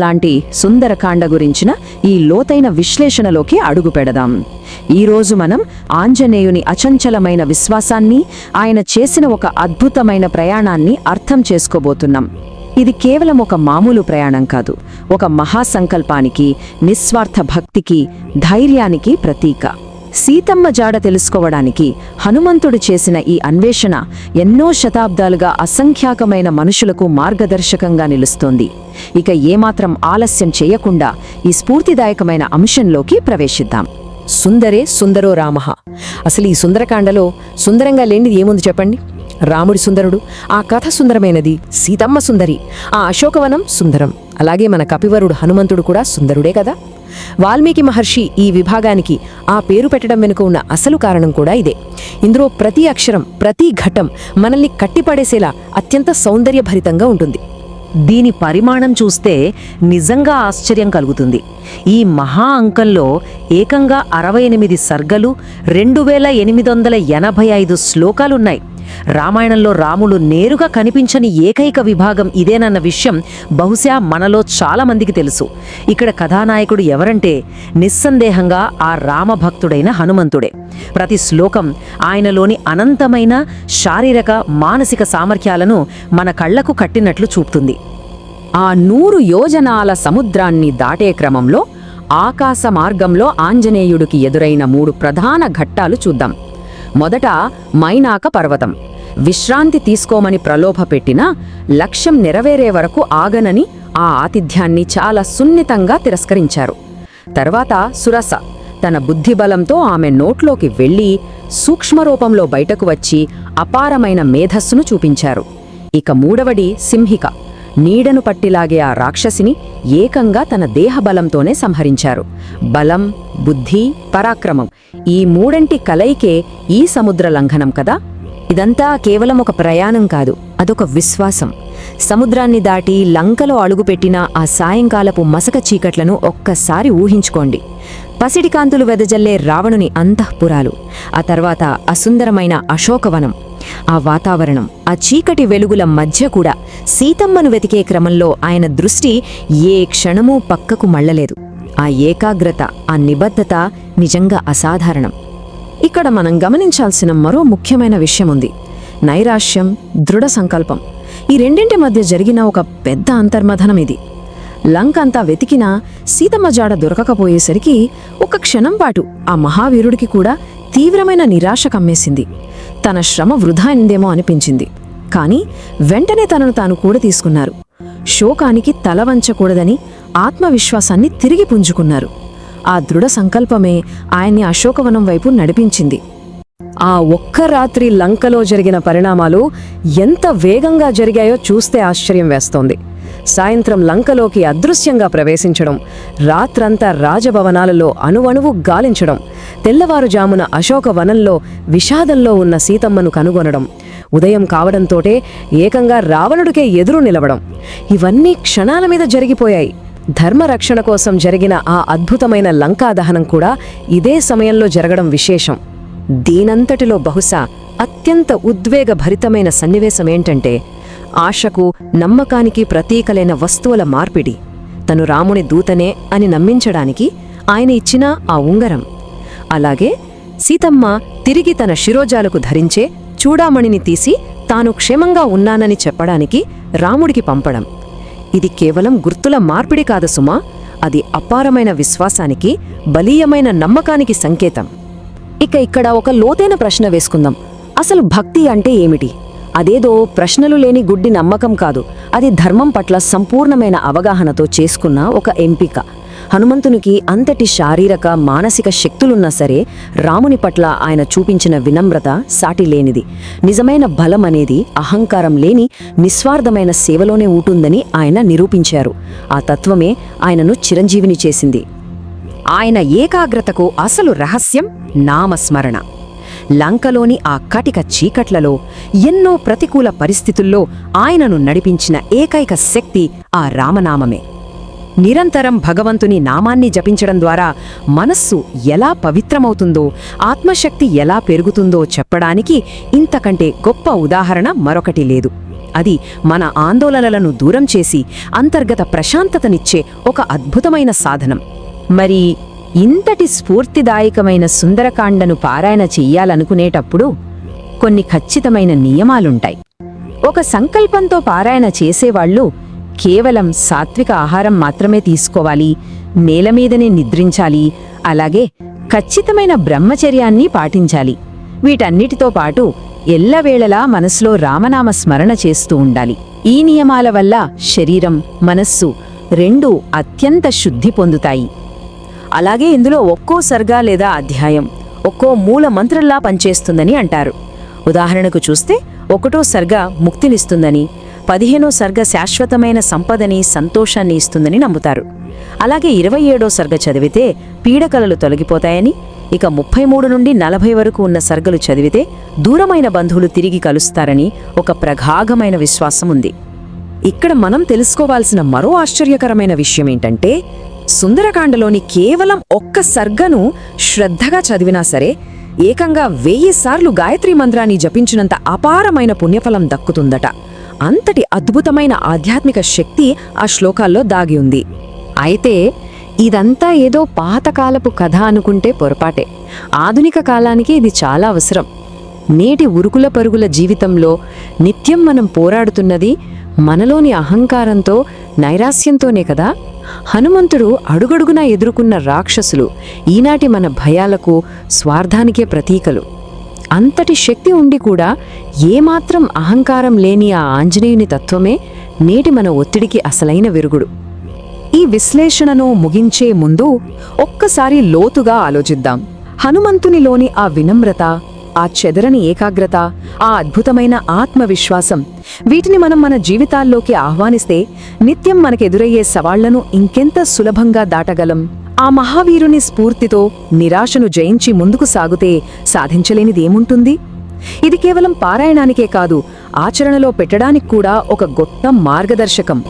లాంటి సుందరకాండ గురించిన ఈ లోతైన విశ్లేషణలోకి అడుగుపెడదాం. ఈరోజు మనం ఆంజనేయుని అచంచలమైన విశ్వాసాన్ని, ఆయన చేసిన ఒక అద్భుతమైన ప్రయాణాన్ని అర్థం చేసుకోబోతున్నాం. ఇది కేవలం ఒక మామూలు ప్రయాణం కాదు, ఒక మహాసంకల్పానికి, నిస్వార్థ భక్తికి, ధైర్యానికి ప్రతీక. సీతమ్మ జాడ తెలుసుకోవడానికి హనుమంతుడు చేసిన ఈ అన్వేషణ ఎన్నో శతాబ్దాలుగా అసంఖ్యాకమైన మనుషులకు మార్గదర్శకంగా నిలుస్తోంది. ఇక ఏమాత్రం ఆలస్యం చేయకుండా ఈ స్ఫూర్తిదాయకమైన అంశంలోకి ప్రవేశిద్దాం. సుందరే సుందరో రామః. అసలు ఈ సుందరకాండలో సుందరంగా లేనిది ఏముంది చెప్పండి? రాముడి సుందరుడు, ఆ కథ సుందరమైనది, సీతమ్మ సుందరి, ఆ అశోకవనం సుందరం, అలాగే మన కపివరుడు హనుమంతుడు కూడా సుందరుడే కదా. వాల్మీకి మహర్షి ఈ విభాగానికి ఆ పేరు పెట్టడం వెనుక ఉన్న అసలు కారణం కూడా ఇదే. ఇందులో ప్రతి అక్షరం, ప్రతి ఘట్టం మనల్ని కట్టిపడేసేలా అత్యంత సౌందర్యభరితంగా ఉంటుంది. దీని పరిమాణం చూస్తే నిజంగా ఆశ్చర్యం కలుగుతుంది. ఈ మహా అంకంలో ఏకంగా 68 సర్గలు, 2885 శ్లోకాలున్నాయి. రామాయణంలో రాముడు నేరుగా కనిపించని ఏకైక విభాగం ఇదేనన్న విషయం బహుశా మనలో చాలా మందికి తెలుసు. ఇక్కడ కథానాయకుడు ఎవరంటే నిస్సందేహంగా ఆ రామభక్తుడైన హనుమంతుడే. ప్రతి శ్లోకం ఆయనలోని అనంతమైన శారీరక, మానసిక సామర్థ్యాలను మన కళ్లకు కట్టినట్లు చూపుతుంది. ఆ 100 యోజనాల సముద్రాన్ని దాటే క్రమంలో ఆకాశ మార్గంలో ఆంజనేయుడికి ఎదురైన 3 ప్రధాన ఘట్టాలు చూద్దాం. మొదట మైనాక పర్వతం. విశ్రాంతి తీసుకోమని ప్రలోభపెట్టినా లక్ష్యం నెరవేరే వరకు ఆగనని ఆ ఆతిథ్యాన్ని చాలా సున్నితంగా తిరస్కరించారు. తర్వాత సురస. తన బుద్ధిబలంతో ఆమె నోట్లోకి వెళ్లి సూక్ష్మరూపంలో బయటకు వచ్చి అపారమైన మేధస్సును చూపించారు. ఇక మూడవది సింహిక. నీడను పట్టిలాగే ఆ రాక్షసిని ఏకంగా తన దేహబలంతోనే సంహరించారు. బలం, బుద్ధి, పరాక్రమం, ఈ మూడంటి కలయికే ఈ సముద్ర లంఘనం కదా. ఇదంతా కేవలం ఒక ప్రయాణం కాదు, అదొక విశ్వాసం. సముద్రాన్ని దాటి లంకలో అడుగుపెట్టిన ఆ సాయంకాలపు మసక చీకట్లను ఒక్కసారి ఊహించుకోండి. పసిడి కాంతులు వెదజల్లే రావణుని అంతఃపురాలు, ఆ తర్వాత అసుందరమైన అశోకవనం. ఆ వాతావరణం, ఆ చీకటి వెలుగుల మధ్య కూడా సీతమ్మను వెతికే క్రమంలో ఆయన దృష్టి ఏ క్షణమూ పక్కకు మళ్లలేదు. ఆ ఏకాగ్రత, ఆ నిబద్ధత నిజంగా అసాధారణం. ఇక్కడ మనం గమనించాల్సిన మరో ముఖ్యమైన విషయముంది. నైరాశ్యం, దృఢ సంకల్పం. ఈ రెండింటి మధ్య జరిగిన ఒక పెద్ద అంతర్మథనం ఇది. లంకంతా వెతికినా సీతమ్మ జాడ దొరకకపోయేసరికి ఒక క్షణం పాటు ఆ మహావీరుడికి కూడా తీవ్రమైన నిరాశ కమ్మేసింది. తన శ్రమ వృధా అయిందేమో అనిపించింది. కాని వెంటనే తనను తాను కూడా తీసుకున్నారు. శోకానికి తల వంచకూడదని ఆత్మవిశ్వాసాన్ని తిరిగి పుంజుకున్నారు. ఆ దృఢ సంకల్పమే ఆయన్ని అశోకవనం వైపు నడిపించింది. ఆ ఒక్క రాత్రి లంకలో జరిగిన పరిణామాలు ఎంత వేగంగా జరిగాయో చూస్తే ఆశ్చర్యం వేస్తోంది. సాయంత్రం లంకలోకి అదృశ్యంగా ప్రవేశించడం, రాత్రంతా రాజభవనాలలో అణువణువు గాలించడం, తెల్లవారుజామున అశోకవనంలో విషాదంలో ఉన్న సీతమ్మను కనుగొనడం, ఉదయం కావడంతోటే ఏకంగా రావణుడికే ఎదురు నిలవడం, ఇవన్నీ క్షణాల మీద జరిగిపోయాయి. ధర్మరక్షణ కోసం జరిగిన ఆ అద్భుతమైన లంకాదహనం కూడా ఇదే సమయంలో జరగడం విశేషం. దీనంతటిలో బహుశా అత్యంత ఉద్వేగభరితమైన సన్నివేశమేంటంటే ఆశకు, నమ్మకానికి ప్రతీకలైన వస్తువుల మార్పిడి. తను రాముని దూతనే అని నమ్మించడానికి ఆయన ఇచ్చిన ఆ ఉంగరం, అలాగే సీతమ్మ తిరిగి తన శిరోజాలకు ధరించే చూడామణిని తీసి తాను క్షేమంగా ఉన్నానని చెప్పడానికి రాముడికి పంపడం. ఇది కేవలం గుర్తుల మార్పిడి కాదు సుమా, అది అపారమైన విశ్వాసానికి, బలీయమైన నమ్మకానికి సంకేతం. ఇక ఇక్కడ ఒక లోతైన ప్రశ్న వేసుకుందాం. అసలు భక్తి అంటే ఏమిటి? అదేదో ప్రశ్నలు లేని గుడ్డి నమ్మకం కాదు, అది ధర్మం పట్ల సంపూర్ణమైన అవగాహనతో చేసుకున్న ఒక ఎంపిక. హనుమంతునికి అంతటి శారీరక, మానసిక శక్తులున్నా సరే రాముని పట్ల ఆయన చూపించిన వినమ్రత సాటిలేనిది. నిజమైన బలం అనేది అహంకారం లేని నిస్వార్థమైన సేవలోనే ఉంటుందని ఆయన నిరూపించారు. ఆ తత్వమే ఆయనను చిరంజీవిని చేసింది. ఆయన ఏకాగ్రతకు అసలు రహస్యం నామస్మరణ. లంకలోని ఆ కటిక చీకట్లలో, ఎన్నో ప్రతికూల పరిస్థితుల్లో ఆయనను నడిపించిన ఏకైక శక్తి ఆ రామనామమే. నిరంతరం భగవంతుని నామాన్ని జపించడం ద్వారా మనస్సు ఎలా పవిత్రమవుతుందో, ఆత్మశక్తి ఎలా పెరుగుతుందో చెప్పడానికి ఇంతకంటే గొప్ప ఉదాహరణ మరొకటి లేదు. అది మన ఆందోళనలను దూరం చేసి అంతర్గత ప్రశాంతతనిచ్చే ఒక అద్భుతమైన సాధనం. మరి ఇంతటి స్ఫూర్తిదాయకమైన సుందరకాండను పారాయణ చెయ్యాలనుకునేటప్పుడు కొన్ని ఖచ్చితమైన నియమాలుంటాయి. ఒక సంకల్పంతో పారాయణ చేసేవాళ్లు కేవలం సాత్విక ఆహారం మాత్రమే తీసుకోవాలి, నేలమీదనే నిద్రించాలి, అలాగే ఖచ్చితమైన బ్రహ్మచర్యాన్ని పాటించాలి. వీటన్నిటితో పాటు ఎల్లవేళలా మనసులో రామనామ స్మరణ చేస్తూ ఉండాలి. ఈ నియమాల వల్ల శరీరం, మనస్సు రెండూ అత్యంత శుద్ధి పొందుతాయి. అలాగే ఇందులో ఒక్కో సర్గా లేదా అధ్యాయం ఒక్కో మూల మంత్రంలా పనిచేస్తుందని అంటారు. ఉదాహరణకు చూస్తే 1వ సర్గ ముక్తినిస్తుందని, 15వ సర్గ శాశ్వతమైన సంపదని, సంతోషాన్ని ఇస్తుందని నమ్ముతారు. అలాగే 27వ సర్గ చదివితే పీడకలలు తొలగిపోతాయని, ఇక 33 నుండి 40 వరకు ఉన్న సర్గలు చదివితే దూరమైన బంధువులు తిరిగి కలుస్తారని ఒక ప్రగాఢమైన విశ్వాసం ఉంది. ఇక్కడ మనం తెలుసుకోవాల్సిన మరో ఆశ్చర్యకరమైన విషయమేంటంటే, సుందరకాండలోని కేవలం ఒక్క సర్గను శ్రద్ధగా చదివినా సరే ఏకంగా 1000 సార్లు గాయత్రీ మంత్రాన్ని జపించినంత అపారమైన పుణ్యఫలం దక్కుతుందట. అంతటి అద్భుతమైన ఆధ్యాత్మిక శక్తి ఆ శ్లోకాల్లో దాగి ఉంది. అయితే ఇదంతా ఏదో పాతకాలపు కథ అనుకుంటే పొరపాటే. ఆధునిక కాలానికి ఇది చాలా అవసరం. నేటి ఉరుకుల పరుగుల జీవితంలో నిత్యం మనం పోరాడుతున్నది మనలోని అహంకారంతో, నైరాస్యంతోనే కదా. హనుమంతుడు అడుగడుగునా ఎదుర్కొన్న రాక్షసులు ఈనాటి మన భయాలకు, స్వార్థానికే ప్రతీకలు. అంతటి శక్తి ఉండి కూడా ఏమాత్రం అహంకారం లేని ఆ ఆంజనేయుని తత్వమే నేటి మన ఒత్తిడికి అసలైన విరుగుడు. ఈ విశ్లేషణను ముగించే ముందు ఒక్కసారి లోతుగా ఆలోచిద్దాం. హనుమంతునిలోని ఆ వినమ్రత, ఆ చెదరని ఏకాగ్రత, ఆ అద్భుతమైన ఆత్మవిశ్వాసం, వీటిని మనం మన జీవితాల్లోకి ఆహ్వానిస్తే నిత్యం మనకెదురయ్యే సవాళ్లను ఇంకెంత సులభంగా దాటగలం. ఆ మహావీరుని స్ఫూర్తితో నిరాశను జయించి ముందుకు సాగుతే సాధించలేనిదేముంటుంది? ఇది కేవలం పారాయణానికే కాదు, ఆచరణలో పెట్టడానికి కూడా ఒక గొప్ప మార్గదర్శకం.